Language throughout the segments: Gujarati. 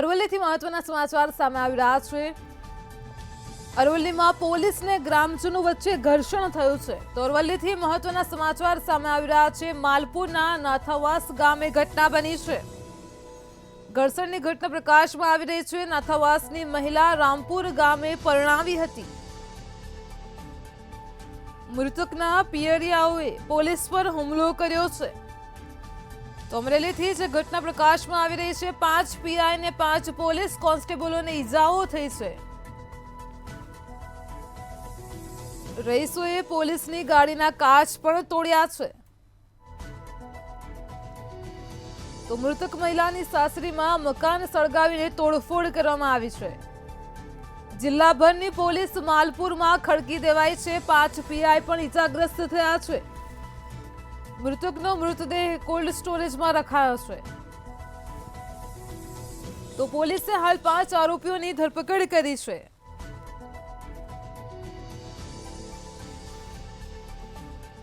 અરવલ્લીથી મહત્વના સમાચાર સામે આવી રહ્યા છે। અરવલ્લીમાં પોલીસ ને ગ્રામજનો વચ્ચે ઘર્ષણ થયું છે। તો અરવલ્લીથી મહત્વના સમાચાર સામે આવી રહ્યા છે। માલપુરના નાથાવાસ ગામે ઘટના બની છે। ઘર્ષણની ઘટના પ્રકાશમાં આવી રહી છે। નાથાવાસની મહિલા રામપુર ગામે પરણાવી હતી। મૃતકના પિયરિયાઓએ પોલીસ પર હુમલો કર્યો છે। તો અમરેલીથી જ ઘટના પ્રકાશમાં આવી રહી છે। 5 પીઆઈ ને 5 પોલીસ કોન્સ્ટેબલોને ઈજાઓ થઈ છે। રહીશોએ પોલીસની ગાડીના કાચ પણ તોડ્યા છે। તો મૃતક મહિલાની સાસરીમાં મકાન સળગાવીને તોડફોડ કરવામાં આવી છે। જિલ્લાભરની પોલીસ માલપુરમાં ખડકી દેવાઈ છે। 5 પીઆઈ પણ ઈજાગ્રસ્ત થયા છે। મૃતકનો મૃતદેહ કોલ્ડ સ્ટોરેજમાં રખાયો છે। તો પોલીસે હાલ 5 આરોપીઓની ધરપકડ કરી છે।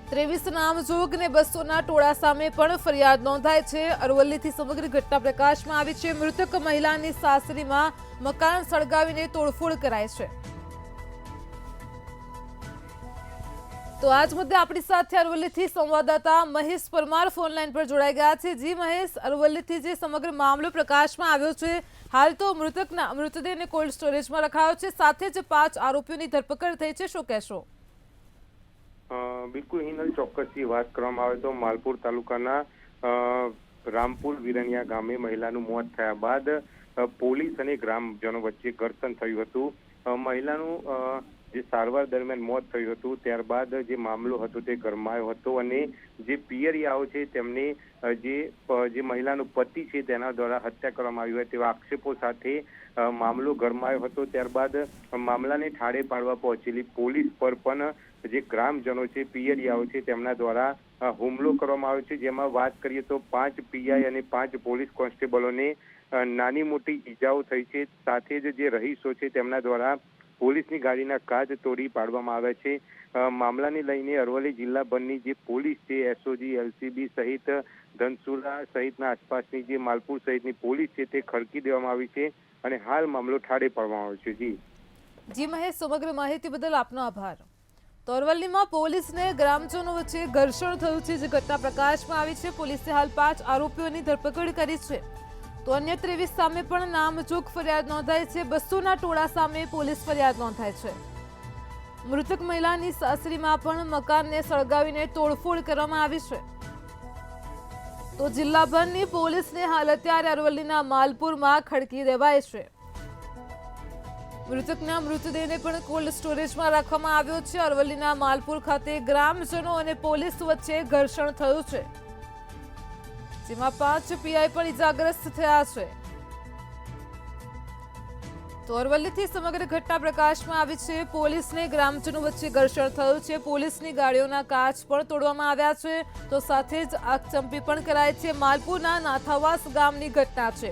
ત્રેવીસ નામજોગ ને 200ના ટોળા સામે પણ ફરિયાદ નોંધાઈ છે। અરવલ્લીથી સમગ્ર ઘટના પ્રકાશમાં આવી છે। મૃતક મહિલાની સાસરીમાં મકાન સળગાવીને તોડફોડ કરાઈ છે। તો આજ મુદ્દે આપણી સાથે અરવલ્લીથી સંવાદદાતા મહેશ પરમાર ફોન લાઈન પર જોડાઈ ગયા છે। જી મહેશ, અરવલ્લીથી જે સમગ્ર મામલો પ્રકાશમાં આવ્યો છે, હાલ તો મૃતકના મૃતદેહને કોલ્ડ સ્ટોરેજમાં રખાયો છે, સાથે જ 5 આરોપીઓની ધરપકડ થઈ છે, શું કહેશો? બિલકુલ હિનલ, ચોક્કસથી વાત કરવામાં આવે તો માલપુર તાલુકાના રામપુર વિરણિયા ગામે મહિલાનું મોત થયા બાદ પોલીસ અને ગ્રામજનો વચ્ચે ઘર્ષણ થયું હતું। મહિલાનું જે સારવાર દરમિયાન મોત થયું હતું, ત્યારબાદ જે મામલો હતો તે ગરમાયો હતો અને જે પિયરિયાઓ છે તેમને જે મહિલાનો પતિ છે તેના દ્વારા હત્યા કરવામાં આવી હોય તેવા આક્ષેપો સાથે મામલો ગરમાયો હતો। ત્યારબાદ મામલાને ઠારે પાડવા પહોંચેલી પોલીસ પર પણ જે ગ્રામજનો છે, પિયરિયાઓ છે, તેમના દ્વારા હુમલો કરવામાં આવ્યો છે। જેમાં વાત કરીએ તો 5 પીઆઈ અને 5 પોલીસ કોન્સ્ટેબલોને નાની મોટી ઈજાઓ થઈ છે। સાથે જ જે રહીશો છે તેમના દ્વારા પોલીસની ગાડીના કાચ તોડી પાડવામાં આવ્યા છે। મામલાને લઈને અરવલ્લી જિલ્લાભરની જે પોલીસ છે, એસઓજી, એલસીબી સહિત ધનસુરા સહિતના આસપાસની જે માલપુર સહિતની પોલીસ છે તે ખડકી દેવામાં આવી છે અને હાલ મામલો ઠારે પાડવામાં આવ્યો છે। જી મહેશ, સમગ્ર માહિતી બદલ આપનો આભાર। તો અરવલ્લીમાં પોલીસને ગ્રામજનો વચ્ચે ઘર્ષણ થયું છે, જે ઘટના પ્રકાશમાં આવી છે। પોલીસે હાલ 5 આરોપીઓની ધરપકડ કરી છે। તો અન્ય 23 સામે પણ નામજોગ ફરિયાદ નોંધાઈ છે। 200ના ટોળા સામે પોલીસ ફરિયાદ નોંધાઈ છે। મૃતક મહિલાની સાસરીમાં પણ મકાનને સળગાવીને તોડફોડ કરવામાં આવી છે। તો જિલ્લાભરની પોલીસને હાલ અત્યારે અરવલ્લીના માલપુરમાં ખડકી દેવાય છે। મૃતકના મૃતદેહને પણ કોલ્ડ સ્ટોરેજમાં રાખવામાં આવ્યો છે। અરવલ્લીના માલપુર ખાતે ગ્રામજનો અને પોલીસ વચ્ચે ઘર્ષણ થયું છે, જેમાં 5 પીઆઈ પણ ઈજાગ્રસ્ત થયા છે। તો અરવલ્લીથી સમગ્ર ઘટના પ્રકાશમાં આવી છે। પોલીસને ગ્રામજનો વચ્ચે ઘર્ષણ થયું છે। પોલીસની ગાડીઓના કાચ પણ તોડવામાં આવ્યા છે। તો સાથે જ આગચંપી પણ કરાઈ છે। માલપુરના નાથાવાસ ગામની ઘટના છે।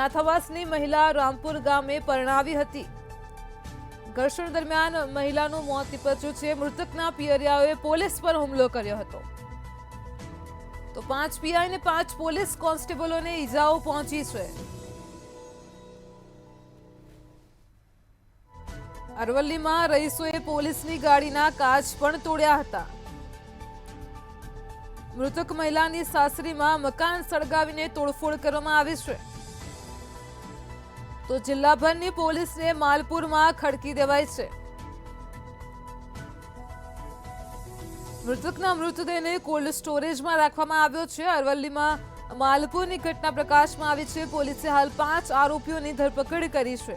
નાથાવાસની મહિલા રામપુર ગામે પરણાવી હતી। ઘર્ષણ દરમિયાન મહિલાનું મોત નીપજ્યું છે। મૃતકના પિયરિયાઓએ પોલીસ પર હુમલો કર્યો હતો। તો 5 પીઆઈ ને 5 પોલીસ કોન્સ્ટેબલોને ઈજાઓ પહોંચી છે। અરવલ્લીમાં રહીશોએ પોલીસની ગાડીના કાચ પણ તોડ્યા હતા। મૃતક મહિલાની સાસરીમાં મકાન સળગાવીને તોડફોડ કરવામાં આવી છે। તો જિલ્લાભરની પોલીસને માલપુરમાં ખડકી દેવાઈ છે। મૃતકના મૃતદેહને કોલ્ડ સ્ટોરેજમાં રાખવામાં આવ્યો છે। અરવલ્લીમાં માલપુરની ઘટના પ્રકાશમાં આવી છે। પોલીસે હાલ 5 આરોપીઓની ધરપકડ કરી છે।